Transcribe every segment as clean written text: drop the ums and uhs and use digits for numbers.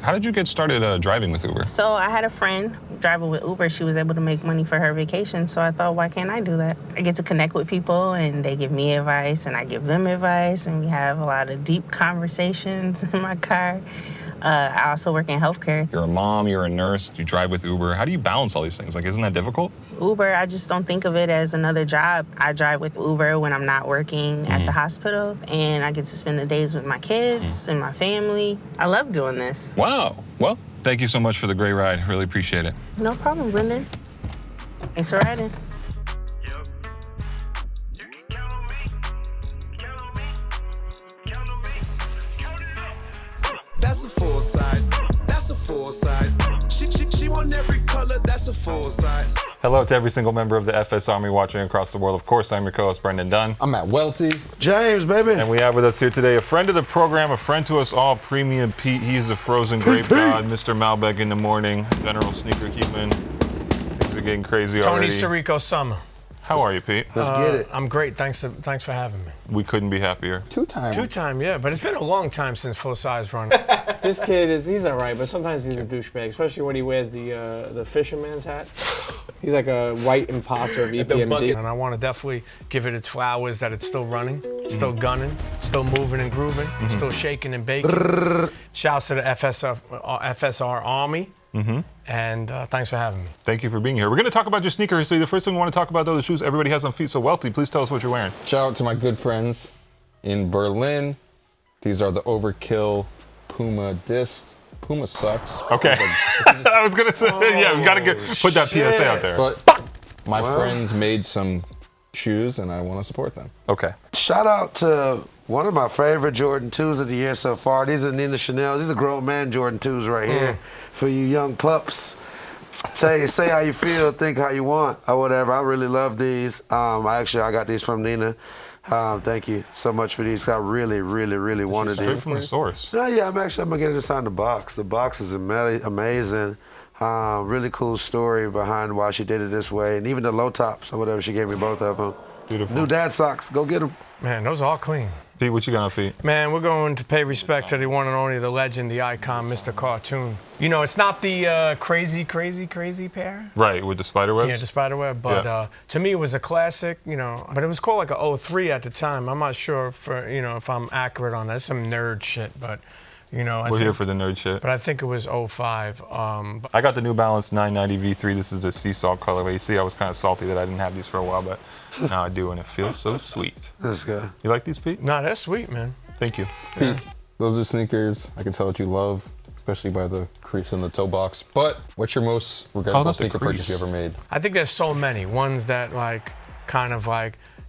How did you get started driving with Uber? So I had a friend driving with Uber. She was able to make money for her vacation, so I thought, why can't I do that? I get to connect with people, and they give me advice, and I give them advice, and we have a lot of deep conversations in my car. I also work in healthcare. You're a mom, you're a nurse, you drive with Uber. How do you balance all these things? Like, isn't that difficult? Uber, I just don't think of it as another job. I drive with Uber when I'm not working at the hospital, and I get to spend the days with my kids and my family. I love doing this. Wow. Well, thank you so much for the great ride. Really appreciate it. No problem, Brendan. Thanks for riding. That's a full size. That's a full size. She want every color. That's a full size. Hello to every single member of the FS Army watching across the world. Of course, I'm your co-host, Brendan Dunne. I'm at Welty. James, baby. And we have with us here today a friend of the program, a friend to us all, Premium Pete. He's the frozen grape god, Mr. Malbec in the morning, General Sneaker Human. Things are getting crazy Tony already. Sirico Summer. How are you, Pete? Let's get it. I'm great. Thanks for having me. We couldn't be happier. Two-time, yeah, but it's been a long time since full size run. This kid he's all right, but sometimes he's a douchebag, especially when he wears the fisherman's hat. He's like a white imposter of EPMD. And I want to definitely give it its flowers that it's still running, still gunning, still moving and grooving, still shaking and baking. Shouts to the FSR Army. And thanks for having me. Thank you for being here. We're going to talk about your sneaker history. The first thing we want to talk about, though, the shoes everybody has on feet. So, Welty, please tell us what you're wearing. Shout out to my good friends in Berlin. These are the Overkill Puma disc. Puma sucks. Okay. I was going to say, yeah, we got to put that PSA out there. But my friends made some shoes, and I want to support them. Okay. Shout out to one of my favorite Jordan 2s of the year so far. These are Nina Chanel's. These are grown man Jordan 2s right here for you young pups. Say how you feel, think how you want, or whatever. I really love these. I got these from Nina. Thank you so much for these. I really wanted Straight these. from the source. Yeah, I'm gonna get it inside the box. The box is amazing. Really cool story behind why she did it this way, and even the low tops or whatever, she gave me both of them. Beautiful. New dad socks, go get them. Man, those are all clean. Pete, what you got on feet? Man, we're going to pay respect to the one and only, the legend, the icon, Mr. Cartoon. You know, it's not the crazy pair. Right, with the spider webs? Yeah, the spider web. But to me, it was a classic, you know. But it was called like a 03 at the time. I'm not sure if I'm accurate on that. It's some nerd shit, but you know. We're here for the nerd shit. But I think it was 05. I got the New Balance 990 V3. This is the sea salt colorway. You see, I was kind of salty that I didn't have these for a while, but now I do, and it feels so sweet. Let's go. You like these, Pete? Nah, that's sweet, man. Thank you. Pete, those are sneakers I can tell that you love, especially by the crease in the toe box. But what's your most regrettable sneaker purchase you ever made? I think there's so many. Ones that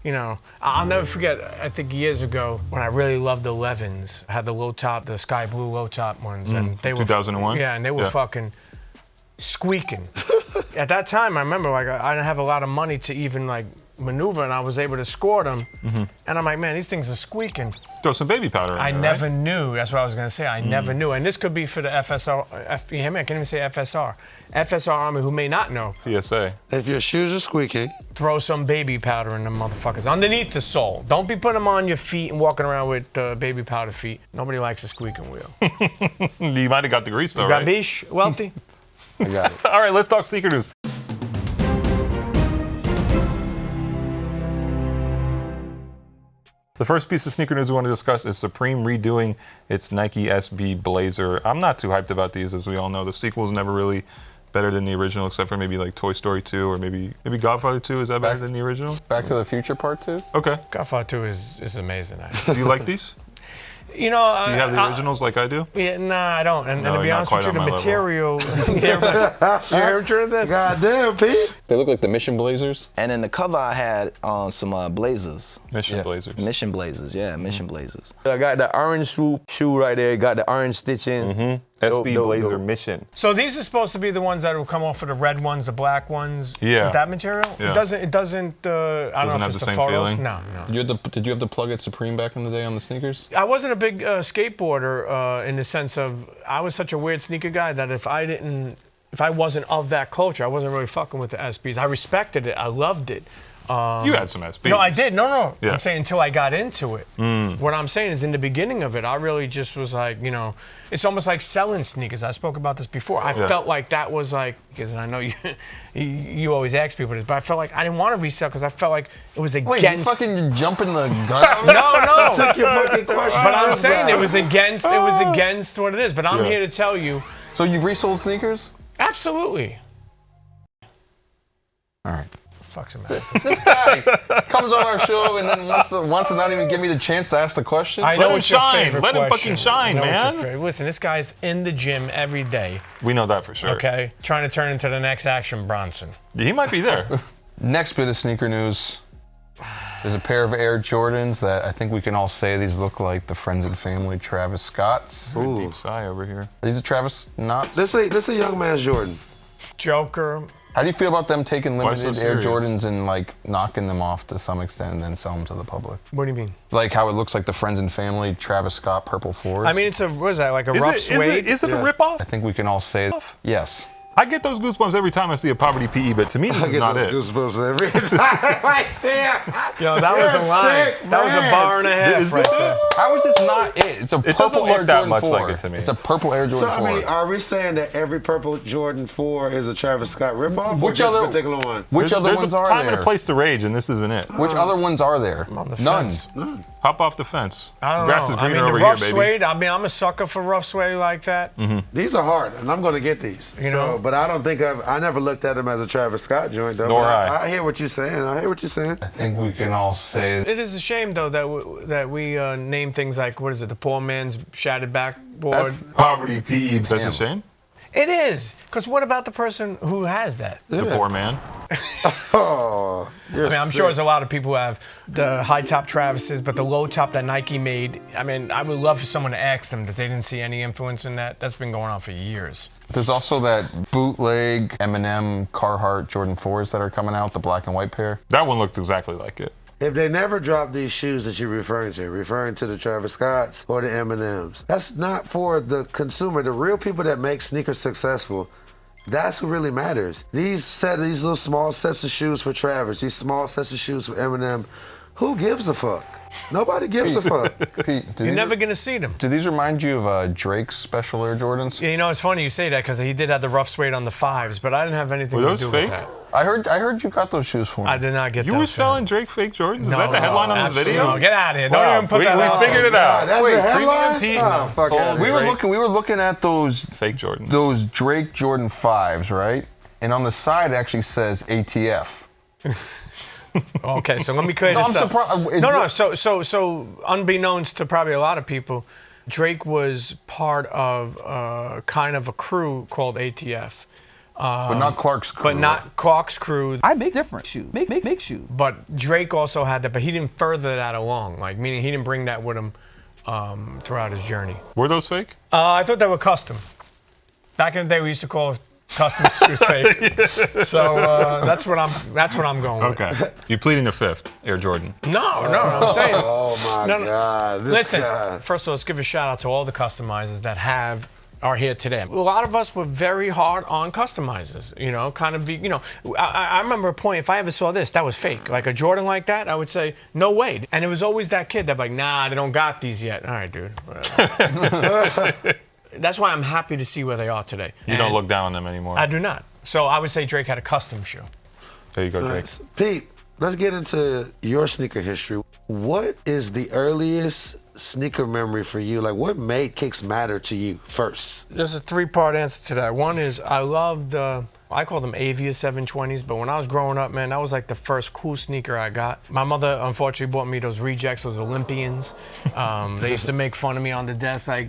you know, I'll never forget, I think years ago, when I really loved the 11s, I had the low top, the sky blue low top ones. And they were 2001? Yeah, and they were fucking squeaking. At that time, I remember, like, I didn't have a lot of money to even, like, maneuver, and I was able to score them. And I'm like, man, these things are squeaking. Throw some baby powder in I there, never right? knew. That's what I was going to say. I never knew. And this could be for the FSR. I can't even say FSR. FSR Army, who may not know. PSA. If your shoes are squeaky, Throw some baby powder in them motherfuckers. Underneath the sole. Don't be putting them on your feet and walking around with baby powder feet. Nobody likes a squeaking wheel. You might have got the grease, though, right? Gabish, Welty? I got it. All right, let's talk sneaker news. The first piece of sneaker news we want to discuss is Supreme redoing its Nike SB Blazer. I'm not too hyped about these, as we all know. The sequel's never really better than the original, except for maybe like Toy Story 2 or maybe Godfather 2. Is that better than the original? Back to the Future Part 2? Okay. Godfather 2 is amazing, actually. Do you like these? You know, Do you have the originals like I do? Yeah, nah, I don't. And No, to be you're not honest with you, quite the on my material. You ever tried that? goddamn, Pete. They look like the Mission Blazers. And in the cover, I had some Blazers. Mission Blazers. Mission Blazers, yeah, Mission Blazers. I got the orange shoe right there. Got the orange stitching. SB Dope, Blazer dope. Mission. So these are supposed to be the ones that will come off of the red ones, the black ones. Yeah. With that material? Yeah. It doesn't. I don't know Doesn't if have it's the the same photos. feeling? No. Did you have to plug at Supreme back in the day on the sneakers? I wasn't a big skateboarder in the sense of I was such a weird sneaker guy that if I wasn't of that culture, I wasn't really fucking with the SBs. I respected it. I loved it. You had some SBs. No, I did. No. Yeah. I'm saying until I got into it. What I'm saying is in the beginning of it, I really just was like, it's almost like selling sneakers. I spoke about this before. I felt like that was like, because I know you always ask people this, but I felt like I didn't want to resell because I felt like it was against. Wait, you fucking jumping the gun? No. Took your fucking question. But I'm saying it was against what it is. But I'm here to tell you. So you've resold sneakers? Absolutely. All right. Fuck's the matter? This guy comes on our show and then wants to not even give me the chance to ask the question. I Let know him it's your shine. favorite Let him question. fucking shine, I know it's your man. favorite. Listen, this guy's in the gym every day. We know that for sure. Okay, trying to turn into the next Action Bronson. He might be there. Next bit of sneaker news. There's a pair of Air Jordans that I think we can all say these look like the friends and family Travis Scott's. Deep sigh over here. These are Travis Knott's. This a young man's Jordan. Joker. How do you feel about them taking Why so limited Air serious? Jordans and like knocking them off to some extent and then sell them to the public? What do you mean? Like how it looks like the friends and family Travis Scott purple fours. I mean, it's what is that, like a rough suede? Is it a ripoff? I think we can all say yes. I get those goosebumps every time I see a poverty PE, but to me, this I is get not those it. goosebumps every time I see it. Yo, that was a line. sick, That was a man. bar and a half Is right this there. How is this not it? It's a It doesn't purple look Air that Jordan much 4. like it to me. It's a purple Air So, Jordan 4. I mean, are we saying that every purple Jordan 4 is a Travis Scott ripoff? Which or other- this particular one? Which other There's ones a are time there? and a place to rage, and this isn't it. Which other ones are there? On the None. fence. Hop off the fence. I don't Grass know. is I greener mean, the over rough here, baby. suede, I'm a sucker for rough suede like that. These are hard, and I'm going to get these. You know? But I don't think I never looked at them as a Travis Scott joint, though. Nor But I. I hear what you're saying. I think we can all say It is a shame, though, that we name things like, what is it, the poor man's shattered backboard. That's Poverty PE. That's Damn. a shame. It is. Because what about the person who has that? The poor man. Oh, you're I mean, I'm sick. sure there's a lot of people who have the high top Travises, but the low top that Nike made, I mean, I would love for someone to ask them that they didn't see any influence in that. That's been going on for years. There's also that bootleg Eminem Carhartt Jordan 4s that are coming out, the black and white pair. That one looks exactly like it. If they never drop these shoes that you're referring to the Travis Scotts or the M&Ms, that's not for the consumer. The real people that make sneakers successful, that's who really matters. These little small sets of shoes for Travis, these small sets of shoes for Eminem, who gives a fuck? Nobody gives a fuck. Pete, You're never going to see them. do these remind you of Drake's Special Air Jordans? Yeah, you know, it's funny you say that because he did have the rough suede on the 5s, but I didn't have anything Were to those do fake? with that. I heard you got those shoes for me. I did not get You those. were selling Drake fake Jordans? Is No, that the headline on this absolutely. video? No, get out of here. Wow, Don't even put we that out figured there. it out. That's Wait, the Premium headline? Pete Oh, fuck sold outta we here. were looking at those Fake Jordans. Drake Jordan 5s, right? And on the side it actually says ATF. Okay, so let me clear No, this I'm up. surprised. No. So unbeknownst to probably a lot of people, Drake was part of kind of a crew called ATF. But not Clark's crew. But not Clark's crew. I make different shoes. Make shoes. But Drake also had that, but he didn't further that along. Like, meaning he didn't bring that with him throughout his journey. Were those fake? I thought they were custom. Back in the day, we used to call custom shoes fake. So that's what I'm going with. Okay. You pleading the fifth, Air Jordan. No, I'm saying. Oh my No, no. God. This Listen, guy. first of all, let's give a shout out to all the customizers that are here today. A lot of us were very hard on customizers, I remember a point, if I ever saw this, that was fake. Like a Jordan like that, I would say, no way. And it was always that kid that'd be like, nah, they don't got these yet. All right, dude. Whatever. That's why I'm happy to see where they are today. You don't look down on them anymore. I do not. So I would say Drake had a custom shoe. There you go, Drake. Nice. Pete, let's get into your sneaker history. What is the earliest sneaker memory for you? Like, what made kicks matter to you first? There's a three-part answer to that. One is I loved, I call them Avia 720s, but when I was growing up, man, that was like the first cool sneaker I got. My mother, unfortunately, bought me those rejects, those Olympians. They used to make fun of me on the desk, like,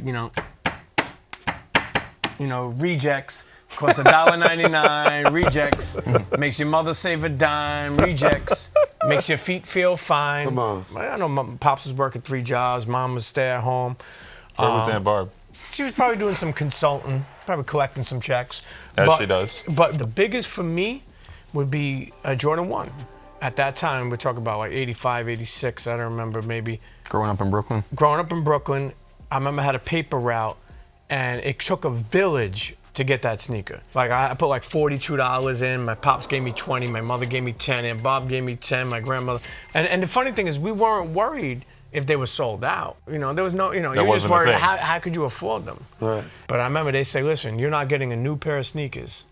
rejects. Cost $1.99, rejects. Makes your mother save a dime, rejects. Makes your feet feel fine. Come on. I know my pops was working 3 jobs, mom was stay at home. Where was Aunt Barb? She was probably doing some consulting, probably collecting some checks. As she does. But the biggest for me would be a Jordan 1. At that time, we're talking about like 85, 86, I don't remember, maybe. Growing up in Brooklyn? Growing up in Brooklyn, I remember I had a paper route, and it took a village to get that sneaker. Like I put like $42 in. My pops gave me 20. My mother gave me 10. And Bob gave me 10. My grandmother. And the funny thing is, we weren't worried if they were sold out. You know, there was no. You know, you were just worried how could you afford them. Right. But I remember they say, listen, you're not getting a new pair of sneakers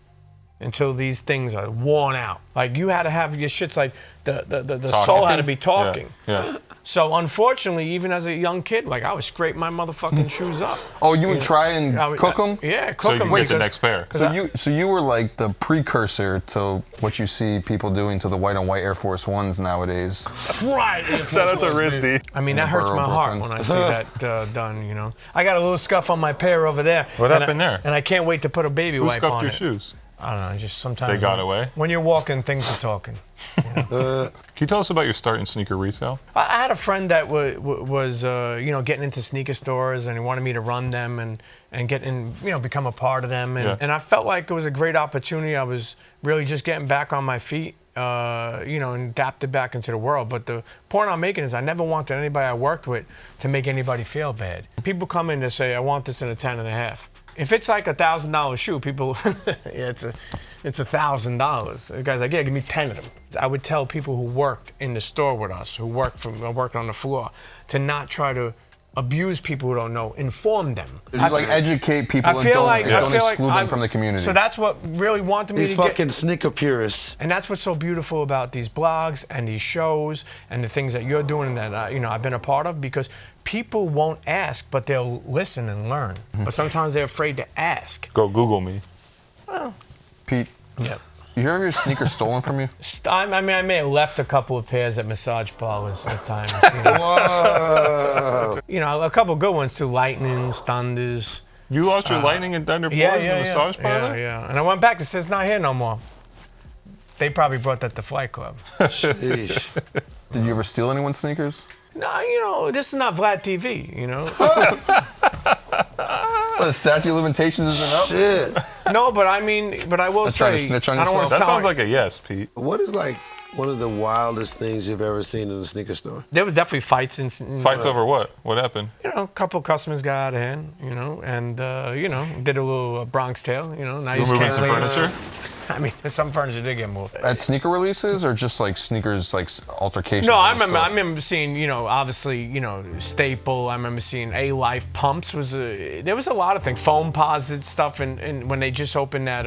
until these things are worn out. Like you had to have your shits like the sole had to be talking. Yeah. So unfortunately, even as a young kid, like I would scrape my motherfucking shoes up. Oh, you would try and cook them? Yeah, cook them. So you get the next pair. So you were like the precursor to what you see people doing to the white on white Air Force Ones nowadays. Right. Shout out to Rizdy. I mean, that hurts my heart when I see that done. You know, I got a little scuff on my pair over there. What happened there? And I can't wait to put a baby Who wipe scuffed on your it. shoes? I don't know. Just sometimes They got away. When you're walking, things are talking. You know? Can you tell us about your start in sneaker resale? I had a friend that was getting into sneaker stores, and he wanted me to run them and get in, become a part of them. And I felt like it was a great opportunity. I was really just getting back on my feet, and adapted back into the world. But the point I'm making is I never wanted anybody I worked with to make anybody feel bad. People come in to say, I want this in a 10.5. If it's like $1,000 shoe, people, it's $1,000. The guy's like, yeah, give me 10 of them. I would tell people who worked in the store with us, who worked on the floor, to not try to abuse people who don't know. Inform them. You educate people and don't exclude them from the community. So that's what really wanted me These to get. fucking sneaker purists. And that's what's so beautiful about these blogs and these shows and the things that you're doing and that I've been a part of, because people won't ask, but they'll listen and learn. But sometimes they're afraid to ask. Go Google me. Well, Pete. Yeah. You ever have your sneakers stolen from you? I may have left a couple of pairs at massage parlors at times. Whoa. A couple good ones too. Lightnings, Thunders. You lost your Lightning and Thunder in the massage parlor? Yeah. And I went back and said, it's not here no more. They probably brought that to Flight Club. Sheesh. Did you ever steal anyone's sneakers? No, this is not Vlad TV, Well, the statute of limitations isn't up? Shit. No, but I will say, to snitch on I don't want yourself? to That sounds like a yes, Pete. What is like one of the wildest things you've ever seen in a sneaker store? There was definitely fights in Fights over what? What happened? a couple of customers got out of hand, and did a little Bronx tale, Now You moving some furniture? I mean, some furniture did get moved. At sneaker releases or just like sneakers, like altercations? No, I remember seeing, obviously, Staple. I remember seeing A-Life pumps. There was a lot of things, foam posit stuff, and when they just opened that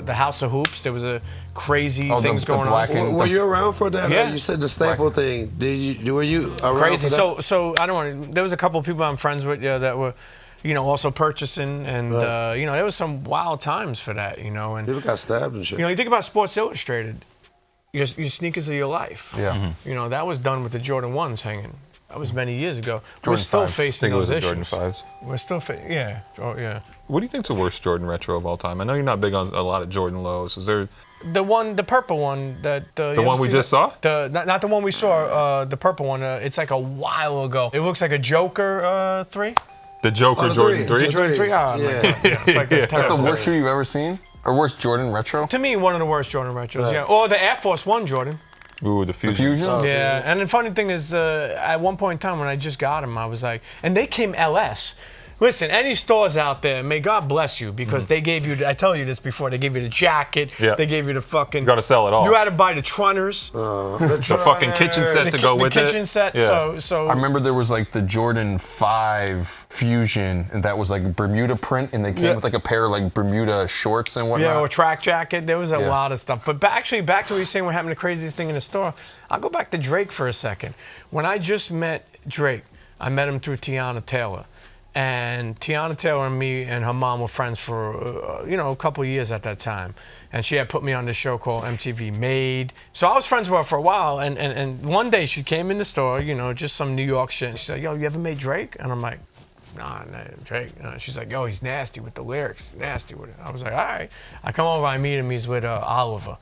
the House of Hoops, there was a crazy things going on. Were you around for that? Yeah. You said the Staple thing. Were you around Crazy. for that? So I don't want. There was a couple of people I'm friends with that were, also purchasing, and there was some wild times for that, and people got stabbed and shit. you think about Sports Illustrated, your sneakers are your life. Yeah. That was done with the Jordan 1s hanging. That was many years ago. Jordan We're still 5s. facing I think it was those the issues. Jordan 5s. We're still yeah. Oh yeah. What do you think's the worst Jordan retro of all time? I know you're not big on a lot of Jordan lows. Is there The purple one that the one we just saw? Not the one we saw. The purple one. It's like a while ago. It looks like a Joker 3. The Joker Jordan 3? Jordan 3. Oh, Yeah. It's like this That's the terrible. worst shoe you've ever seen? Or worst Jordan retro? To me, one of the worst Jordan retros. Yeah. Or the Air Force 1 Jordan. Ooh, the Fusion. Fusions? Yeah, and the funny thing is, at one point in time when I just got them, I was like, and they came LS. Listen, any stores out there, may God bless you, because they gave you, I told you this before, they gave you the jacket, they gave you the fucking... You gotta sell it all. You had to buy the trunners. The fucking kitchen set to go with it. The kitchen set, Yeah. so... I remember there was like the Jordan 5 Fusion, and that was like Bermuda print, and they came with like a pair of like Bermuda shorts and whatnot. Yeah, or track jacket. There was a lot of stuff. But back to what you were saying, we're having the craziest thing in the store. I'll go back to Drake for a second. When I just met Drake, I met him through Tiana Taylor. And Tiana Taylor and me and her mom were friends for, a couple of years at that time. And she had put me on this show called MTV Made. So I was friends with her for a while. And one day she came in the store, just some New York shit. And she's like, yo, you ever made Drake? And I'm like, nah, Drake. She's like, yo, he's nasty with the lyrics. Nasty with it. I was like, all right. I come over, I meet him. He's with Oliver.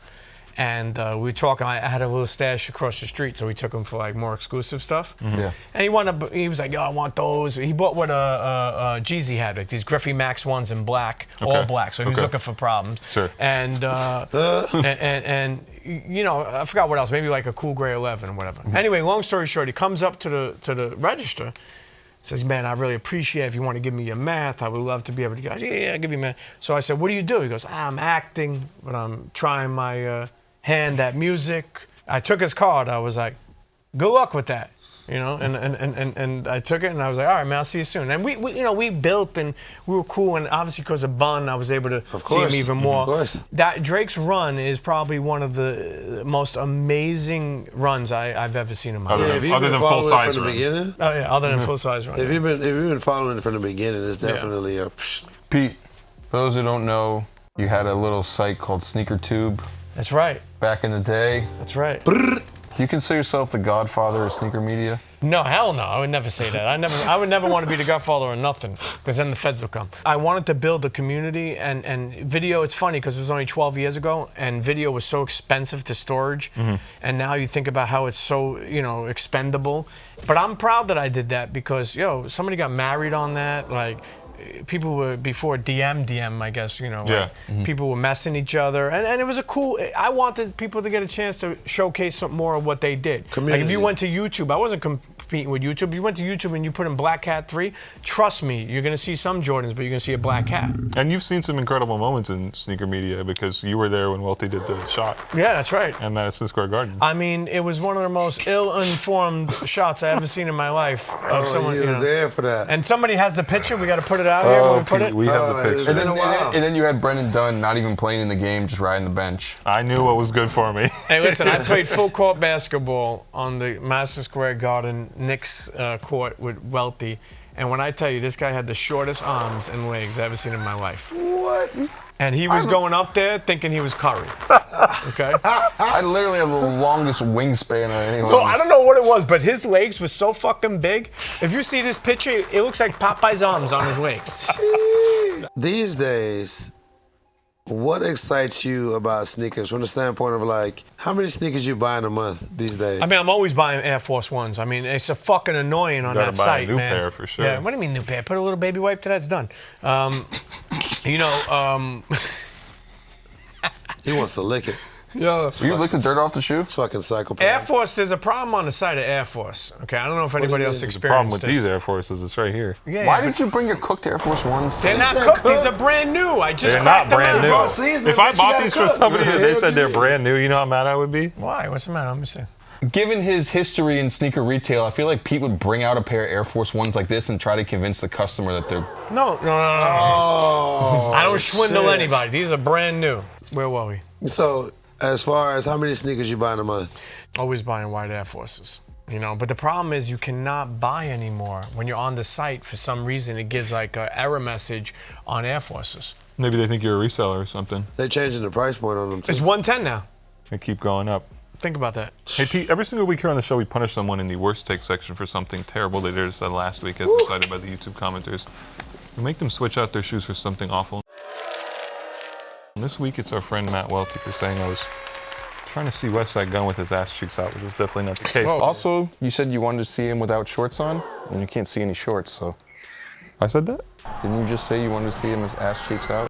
And we were talking. I had a little stash across the street, so we took him for like more exclusive stuff. Yeah. And he was like, "Yo, I want those." He bought what Jeezy had, like these Griffey Max ones in black, all black. So he was looking for problems. Sure. And and I forgot what else. Maybe like a cool gray 11 or whatever. Anyway, long story short, he comes up to the register, Says, man, I really appreciate if you want to give me your math. I would love to be able to go, yeah, I'll give you math. So I said, what do you do? He goes, I'm acting, but I'm trying my hand at music. I took his card. I was like, good luck with that. You know, and I took it and I was like, all right, man, I'll see you soon. And we built and we were cool. And obviously because of Bun, I was able to see him even more. Of course. That Drake's run is probably one of the most amazing runs I've ever seen in my life. Other than full size run. Beginning? Oh yeah, other than full size run. If you've been following it from the beginning, it's definitely a. Pete, for those who don't know, you had a little site called Sneaker Tube That's right. back in the day. That's right. Do you consider yourself the godfather of sneaker media? No, hell no. I would never say that. I would never want to be the godfather of nothing, because then the feds will come. I wanted to build a community, and video, it's funny, because it was only 12 years ago, and video was so expensive to storage, and now you think about how it's so, expendable. But I'm proud that I did that, because, somebody got married on that, like, people were before DM, I guess, people were messing each other, and it was a cool. I wanted people to get a chance to showcase some more of what they did. Community. Like if you went to YouTube, I wasn't competing with YouTube. If you went to YouTube and you put in Black Cat 3, trust me, you're gonna see some Jordans, but you're gonna see a Black Cat. And you've seen some incredible moments in sneaker media because you were there when Welty did the shot. Yeah, that's right. At Madison Square Garden. I mean, it was one of the most ill-informed shots I ever seen in my life of someone. You were there for that. And somebody has the picture. We got to put it out here. When we put it. We have the picture. And then you had Brendan Dunne not even playing in the game, just riding the bench. I knew what was good for me. Hey, listen, I played full court basketball on the Madison Square Garden Knicks court with Welty. And when I tell you, this guy had the shortest arms and legs I've ever seen in my life. What? And he was going up there thinking he was Curry. Okay? I literally have the longest wingspan of anyone. No, I don't know what it was, but his legs were so fucking big. If you see this picture, it looks like Popeye's arms on his legs. These days, what excites you about sneakers from the standpoint of like, how many sneakers you buy in a month these days? I mean, I'm always buying Air Force Ones. I mean, it's a fucking annoying on that site, man. You gotta buy a new pair for sure. Yeah, what do you mean new pair? Put a little baby wipe to that, it's done. He wants to lick it. Yeah. You licked the dirt off the shoe? It's fucking psychopath. Air Force, there's a problem on the side of Air Force. Okay, I don't know if anybody else The experienced problem with this. these Air Forces is right here. Yeah, Why did you bring your cooked Air Force Ones? They're not cooked. These are brand new. I just They're not cracked them brand out. new. If I bought these for somebody and they said they're brand new, you know how mad I would be? Why? What's the matter? Let me see. Given his history in sneaker retail, I feel like Pete would bring out a pair of Air Force Ones like this and try to convince the customer that they're... No. Oh, I don't swindle shit. anybody. These are brand new. Where were we? So, as far as how many sneakers you buy in a month? Always buying white Air Forces. But the problem is you cannot buy anymore. When you're on the site, for some reason, it gives like an error message on Air Forces. Maybe they think you're a reseller or something. They're changing the price point on them too. It's 110 now. They keep going up. Think about that. Hey Pete, every single week here on the show we punish someone in the worst take section for something terrible they did said last week as decided by the YouTube commenters. We make them switch out their shoes for something awful. And this week it's our friend Matt Welty for saying I was trying to see Westside Gun with his ass cheeks out, which is definitely not the case. Well, also, you said you wanted to see him without shorts on, and you can't see any shorts, so... I said that? Didn't you just say you wanted to see him with his ass cheeks out?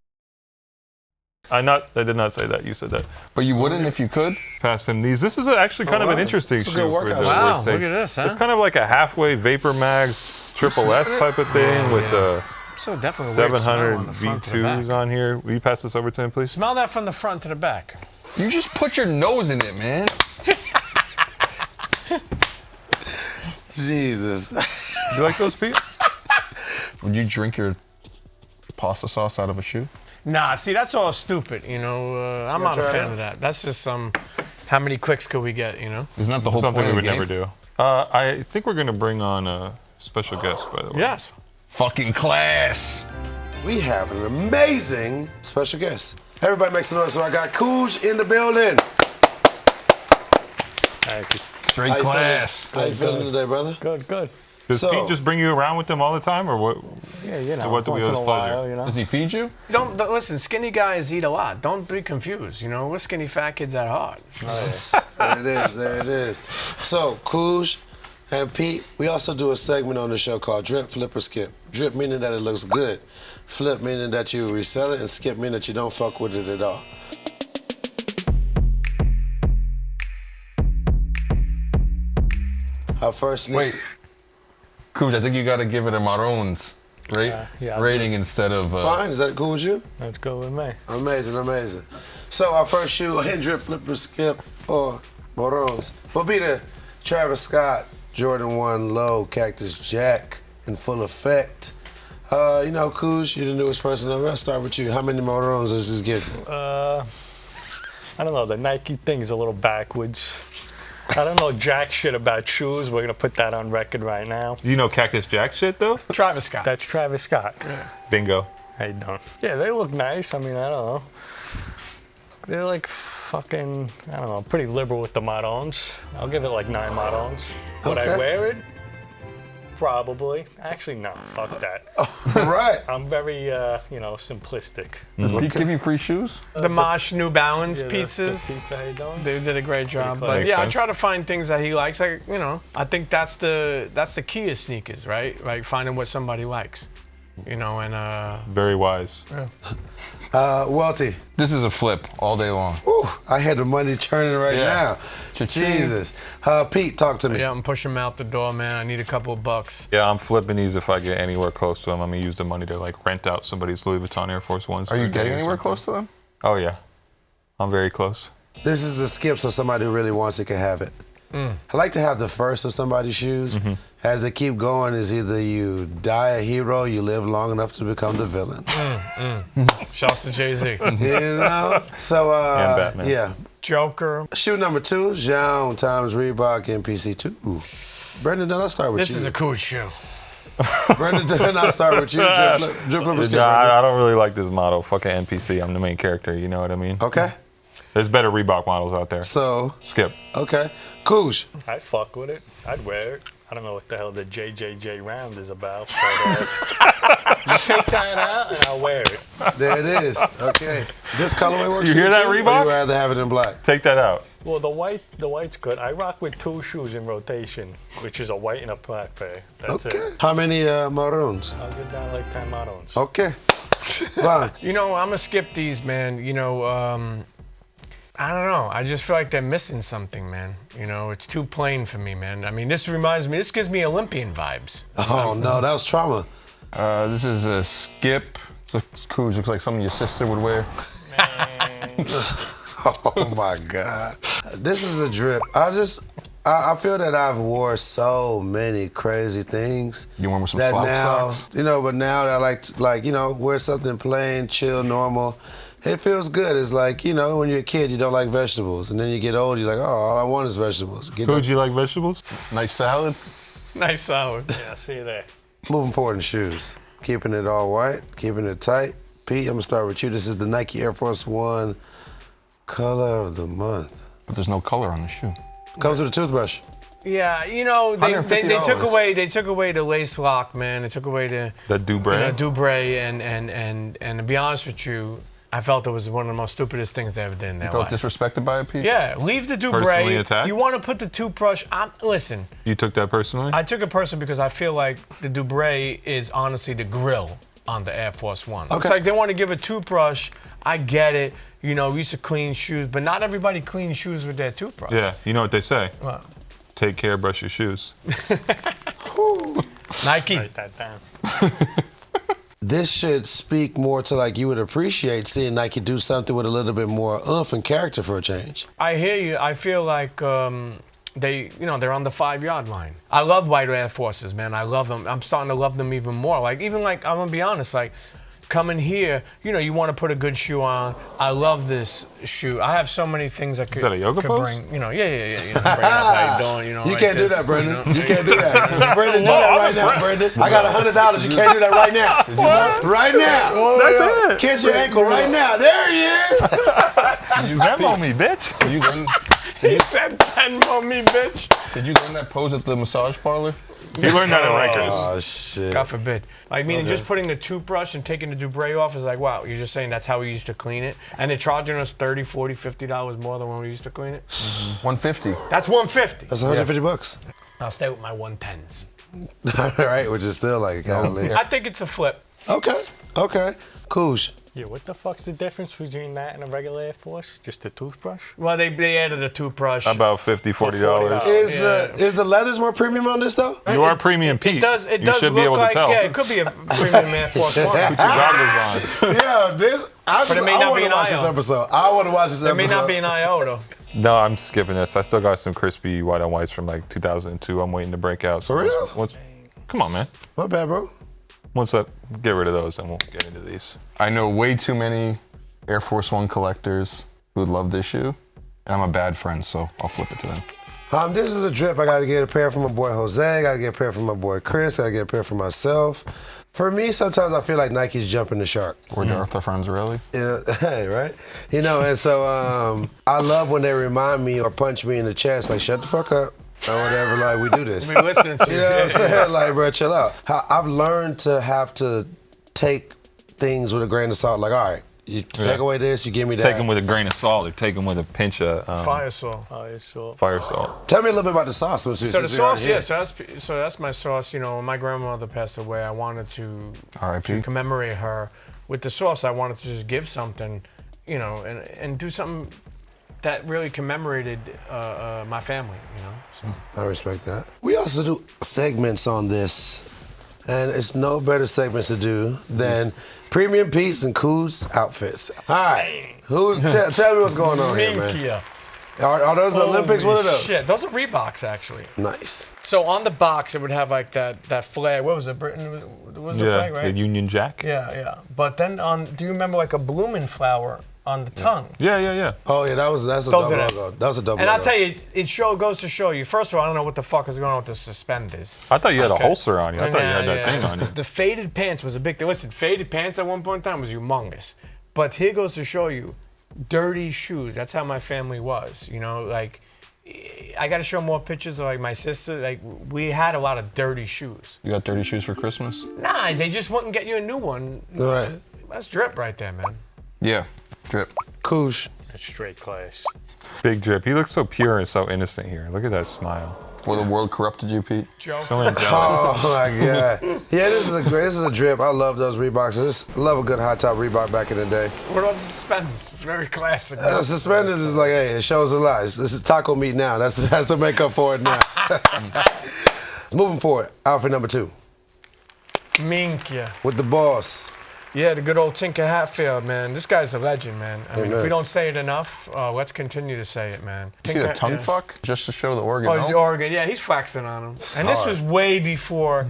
I did not say that. You said that. But you wouldn't if you could? Pass him these. This is actually kind of an interesting It's a shoe. good workout. Wow, look at this, huh? It's kind of like a halfway Vapor Mags Triple S type of thing with the So definitely a weird smell 700 on the front to the V2s back. on here. Will you pass this over to him, please? Smell that from the front to the back. You just put your nose in it, man. Jesus. You like those, Pete? Would you drink your pasta sauce out of a shoe? Nah, see, that's all stupid, I'm not a fan of that. That's just how many clicks could we get, Isn't that the whole Something point we of would the never game? do. I think we're going to bring on a special guest, by the way. Yes. Fucking class. We have an amazing special guest. Everybody makes some noise. So I got Cooge in the building. Straight How you class. feeling? How you feeling today, brother? Good. Does So- Pete just bring you around with him all the time, or what? Yeah, what do we once in owe a his while, pleasure? Does he feed you? Don't listen, skinny guys eat a lot. Don't be confused, We're skinny fat kids at heart. There it is. So, Cooge and Pete, we also do a segment on the show called Drip, Flip, or Skip. Drip meaning that it looks good. Flip meaning that you resell it, and skip meaning that you don't fuck with it at all. Our first sneaker. Wait. Cooge, I think you got to give it a Maroons rating instead of. Fine, is that cool with you? Let's go with me. Amazing, amazing. So our first shoe, hand drip, flipper, skip, or Morons, will be the Travis Scott Jordan 1 Low Cactus Jack in full effect. You know, Cooge, you're the newest person ever. I'll start with you. How many Morons does this give you? I don't know. The Nike thing is a little backwards. I don't know jack shit about shoes. We're gonna put that on record right now. You know Cactus Jack shit though? Travis Scott. That's Travis Scott. Bingo. How you doing? Yeah, they look nice. I mean, I don't know. They're like fucking, I don't know, pretty liberal with the Marons. I'll give it like 9 Marons. Would I wear it? Probably. Actually, no. Fuck that. Right. I'm very, simplistic. Does Pete give you free shoes? The Mosh New Balance Yeah, pizzas. the pizza, how you doing? They did a great job. close. But Makes yeah, I sense. try to find things that he likes. Like, I think that's the key of sneakers, right? Like finding what somebody likes. And Very wise. Welty. This is a flip all day long. Ooh, I had the money churning right now. Cha-ching. Jesus. Pete, talk to me. yeah, I'm pushing him out the door, man. I need a couple of bucks. Yeah, I'm flipping these if I get anywhere close to them. I'm gonna use the money to like rent out somebody's Louis Vuitton Air Force Ones. Are you for a day getting or anywhere something. close to them? Oh yeah, I'm very close. This is a skip, so somebody who really wants it can have it. I like to have the first of somebody's shoes. As they keep going, is either you die a hero, you live long enough to become the villain. Shouts to Jay-Z. You know? So, And Batman. yeah. Joker. Shoe number 2, Jean times Reebok MPC2. Brendan Dunne, I'll start with This you. is a cool shoe. Brendan Dunne, I'll start with you. Drip, flip, or skip, Nah, Brendan. I don't really like this model. Fucking NPC. I'm the main character. You know what I mean? Okay. There's better Reebok models out there. So, Skip. okay. Cooge. I'd fuck with it. I'd wear it. I don't know what the hell the JJJ round is about, but you take that out and I'll wear it. There it is. Okay. This colorway works You for hear that, too, or Reebok? you rather have it in black? Take that out. Well, the white's good. I rock with 2 shoes in rotation, which is a white and a black pair. That's Okay. it. How many maroons? I'll get down like 10 Marons. Okay. Fine. I'm gonna skip these, man. I don't know. I just feel like they're missing something, man. It's too plain for me, man. I mean, this gives me Olympian vibes. Oh, no, that was trauma. This is a skip. Cooge looks like something your sister would wear. Oh, my God. This is a drip. I feel that I've wore so many crazy things. You went with some that slouch now, socks? but now that I like to, wear something plain, chill, normal. It feels good. It's like, when you're a kid, you don't like vegetables. And then you get old, you're like, oh, all I want is vegetables. Could you like vegetables? Nice salad. Nice salad. Yeah, see you there. Moving forward in shoes. Keeping it all white, keeping it tight. Pete, I'm going to start with you. This is the Nike Air Force One color of the month. But there's no color on the shoe. Comes with a toothbrush. Yeah, they took $150. away the lace lock, man. They took away the Dubray. Dubray, and to be honest with you, I felt it was one of the most stupidest things they ever did in their You felt life. disrespected by it, Pete? Yeah, leave the Personally Dubray. attacked? You want to put the toothbrush? Listen, You took that personally? I took it personally because I feel like the Dubray is honestly the grill on the Air Force One. Okay. It's like they want to give a toothbrush. I get it. We used to clean shoes, but not everybody cleans shoes with their toothbrush. Yeah. You know what they say? What? Take care, brush your shoes. Nike. Write that down. This should speak more to you would appreciate seeing Nike do something with a little bit more oomph and character for a change. I hear you. I feel like they're on the 5-yard line. I love white Air Forces, man. I love them. I'm starting to love them even more. I'm gonna be honest, coming here, you want to put a good shoe on. I love this shoe. I have so many things I could, that a yoga pose? bring. Yeah. Bring it up how you doing, You like can't do this, that, Brendan. You can't do that. Brendan, do that right now, Brendan. I got $100. You can't do that right now. Right now. That's it. Kiss your ankle right now. There he is. You Venmo me, bitch. Did you learn? He said 10 for me, bitch. Did you learn that pose at the massage parlor? You learned that at Rikers. Oh, shit. God forbid. Meaning just putting the toothbrush and taking the Dubray off is wow, you're just saying that's how we used to clean it. And they're charging us $30, $40, $50 more than when we used to clean it. $150. That's $150. That's $150. I'll stay with my 110s. All right, which is still kind of late. I think it's a flip. Okay. Cooge. Yeah, what the fuck's the difference between that and a regular Air Force? Just a toothbrush? Well, they added a toothbrush. About $50, $40. Is the leathers more premium on this though? You are Premium Pete. It does You should be look able to like, tell. yeah, it could be a Premium Air Force One. Put your goggles on. Yeah, But it may not be an watch this IO. episode. I want to watch this There episode. may not be an IO though. No, I'm skipping this. I still got some crispy white on whites from like 2002. I'm waiting to break out. So For real? Come on, man. My bad, bro. Once that, get rid of those, and we'll get into these. I know way too many Air Force One collectors who would love this shoe. And I'm a bad friend, so I'll flip it to them. This is a drip. I gotta get a pair for my boy Jose. Gotta get a pair for my boy Chris. Gotta get a pair for myself. For me, sometimes I feel like Nike's jumping the shark. Or Arthur Franzarelli. Hey, right? You know, and so I love when they remind me or punch me in the chest, like, shut the fuck up. Or whatever, like, we do this. We're listening to you. You know what I'm saying? Like, bro, chill out. I've learned to have to take things with a grain of salt. Like, all right, you take away this, you give me that. Take them with a grain of salt or take them with a pinch of Fire salt. fire salt. Tell me a little bit about the sauce. So the sauce, yeah. So that's my sauce. You know, when my grandmother passed away, I wanted to commemorate her. With the sauce, I wanted to just give something, you know, and do something that really commemorated my family, you know. So. I respect that. We also do segments on this, and it's no better segments to do than Premium Pete's and Coos outfits. All right, tell me what's going on here, man. Are those the Olympics? What are those? Shit, those are Reeboks, actually. Nice. So on the box, it would have like that flag. What was it? Britain was the flag, right? The Union Jack. Yeah. But then do you remember like a blooming flower on the tongue? Yeah. Oh yeah, that's a double logo. That was a double and logo. I'll tell you, it goes to show you. First of all, I don't know what the fuck is going on with the suspenders. I thought you had a holster on you. I thought you had that thing on you. The faded pants was a big thing. Listen, faded pants at one point in time was humongous. But here goes to show you, dirty shoes. That's how my family was. You know, like, I got to show more pictures of like my sister. Like, we had a lot of dirty shoes. You got dirty shoes for Christmas? Nah, they just wouldn't get you a new one. All right. That's drip right there, man. Yeah, drip. Koosh. That's straight class. Big drip. He looks so pure and so innocent here. Look at that smile. Before the world corrupted you, Pete. Joe. So angelic. Oh my God. Yeah, this is a drip. I love those Reeboks. I love a good high top Reebok back in the day. What about the suspenders? Very classic. Suspenders is like, hey, it shows a lot. This is taco meat now. That's to make up for it now. Moving forward, outfit number 2. Minkia. With the boss. Yeah, the good old Tinker Hatfield, man. This guy's a legend, man. I mean, if we don't say it enough, let's continue to say it, man. You see the tongue fuck? Just to show the Oregon. Oh, Oregon. Yeah, he's flexing on him. And this was way before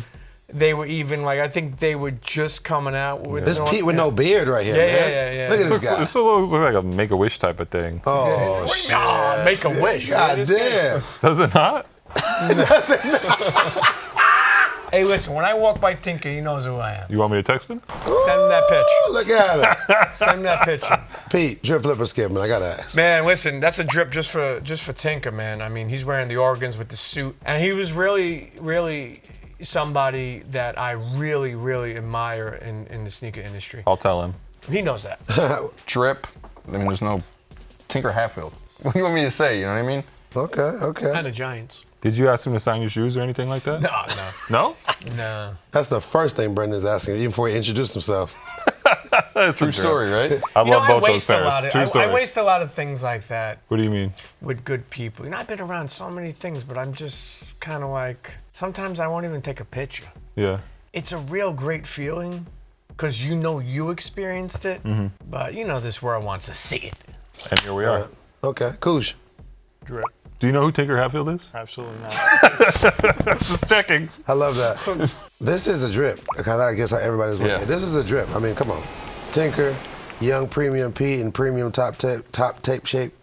they were even, like, I think they were just coming out with This Pete with no beard right here, man. Yeah. Look at this guy. This looks like a Make-A-Wish type of thing. Oh, shit. Nah, make a wish. God damn. Does it not? Hey, listen, when I walk by Tinker, he knows who I am. You want me to text him? Send him that picture. Look at him. Send him that picture. Pete, drip, flipper, skip, man. I gotta ask. Man, listen, that's a drip just for Tinker, man. I mean, he's wearing the Oregons with the suit. And he was really, really somebody that I really, really admire in the sneaker industry. I'll tell him. He knows that. Drip. I mean, there's no Tinker Hatfield. What do you want me to say? You know what I mean? Okay. And the Giants. Did you ask him to sign your shoes or anything like that? No? No? No. That's the first thing Brendan's asking, even before he introduced himself. That's True story, right? I love both those pairs. I waste a lot of things like that. What do you mean? With good people. You know, I've been around so many things, but I'm just kind of like, sometimes I won't even take a picture. Yeah. It's a real great feeling because you know you experienced it, but you know this world wants to see it. And here we are. Okay, Koosh. Drip. Do you know who Tinker Hatfield is? Absolutely not. Just checking. I love that. This is a drip. Because I guess everybody's looking at. This is a drip. I mean, come on. Tinker, young Premium Pete in premium tip top shape.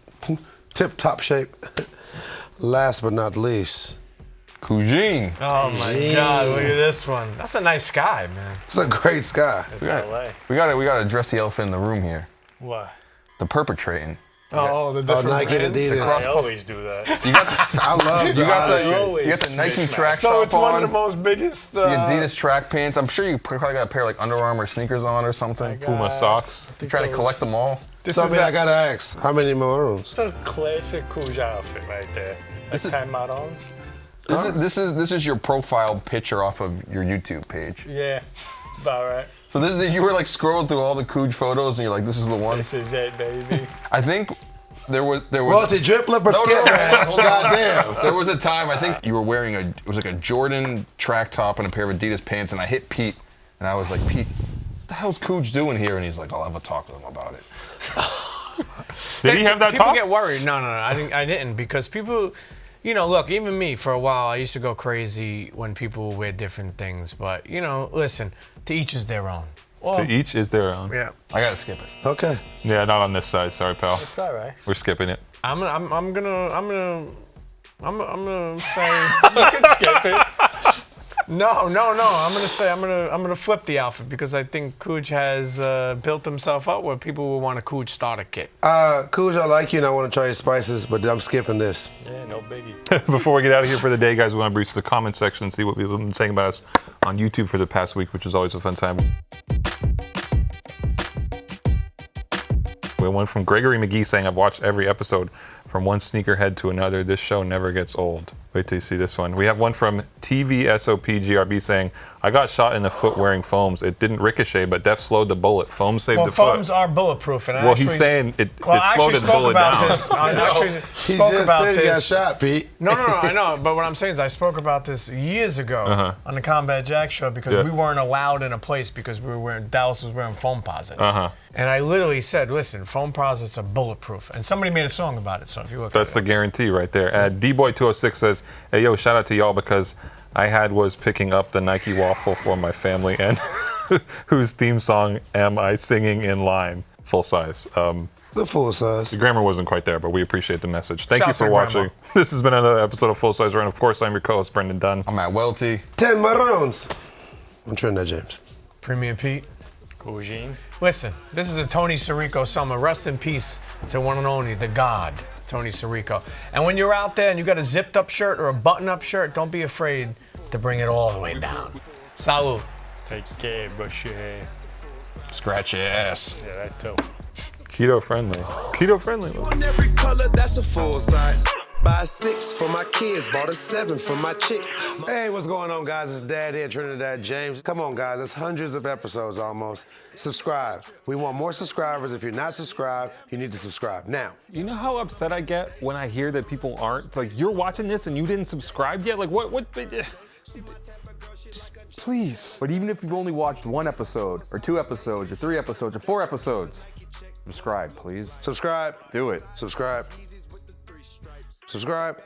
Last but not least, Cugine. Oh my God! Look at this one. That's a nice sky, man. It's a great sky. We got to address the elephant in the room here. What? The perpetrating. The different Nike and brands. Adidas. I always do that. I love You got the Nike track top on. So it's one of the most biggest. The Adidas track pants. I'm sure you probably got a pair of like Under Armour sneakers on or something. Puma socks. You trying to collect them all? I gotta ask, how many maroons? It's a classic Coos outfit right there. Like 10 marons. This is your profile picture off of your YouTube page. Yeah, it's about right. So this is, you were like scrolling through all the Cooge photos and you're like, this is the one? This is it, baby. I think there was. Welty, drip flip or skip, man? Goddamn. There was a time, I think you were wearing it was like a Jordan track top and a pair of Adidas pants, and I hit Pete, and I was like, Pete, what the hell's Cooge doing here? And he's like, I'll have a talk with him about it. Did he have that People talk? get worried. No, I didn't because people, you know, look, even me for a while, I used to go crazy when people wear different things. But you know, listen, to each is their own. To each is their own. Yeah. I gotta skip it. Okay. Yeah, not on this side. Sorry, pal. It's all right. We're skipping it. I'm gonna say you can skip it. No. I'm gonna flip the outfit because I think Cooge has built himself up where people will want a Cooge starter kit. Cooge, I like you and I want to try your spices, but I'm skipping this. Yeah, no biggie. Before we get out of here for the day, guys, we want to breach the comment section and see what people have been saying about us on YouTube for the past week, which is always a fun time. We have one from Gregory McGee saying, I've watched every episode from one sneakerhead to another. This show never gets old. Wait till you see this one. We have one from TVSOPGRB saying, I got shot in the foot wearing foams. It didn't ricochet, but Def slowed the bullet. Foam saved the foot. Foams are bulletproof. And Well, he's saying it slowed the bullet down. I actually He spoke just about said he got this. shot, Pete. No, I know. But what I'm saying is I spoke about this years ago on the Combat Jack show because we weren't allowed in a place because Dallas was wearing foam posits. And I literally said, listen, foam posits are bulletproof. And somebody made a song about it. So if you look That's the guarantee right there. D-Boy206 says, hey, yo, shout out to y'all because I was picking up the Nike waffle for my family and whose theme song am I singing in line? Full size. The full size. The grammar wasn't quite there, but we appreciate the message. Thank you Shouts for to watching. Grandma. This has been another episode of Full Size Run. Of course, I'm your co-host, Brendan Dunne. I'm at Welty. 10 marrons. I'm Trinidad James. Premium Pete. Cugine. Listen, this is a Tony Sirico summer. Rest in peace to one and only, the God, Tony Sirico. And when you're out there and you got a zipped up shirt or a button up shirt, don't be afraid to bring it all the way down. Salud. Take care, brush your hair. Scratch your ass. Yeah, that too. Keto friendly. Keto friendly. On every color, that's a full size. Buy 6 for my kids, bought a 7 for my chick. Hey, what's going on, guys? It's Dad here, Trinidad James. Come on, guys. That's hundreds of episodes almost. Subscribe. We want more subscribers. If you're not subscribed, you need to subscribe now. You know how upset I get when I hear that people aren't? Like, you're watching this and you didn't subscribe yet? Like, what? Just please. But even if you've only watched 1 episode, or 2 episodes, or 3 episodes, or 4 episodes, subscribe, please. Subscribe. Do it. Subscribe. Subscribe.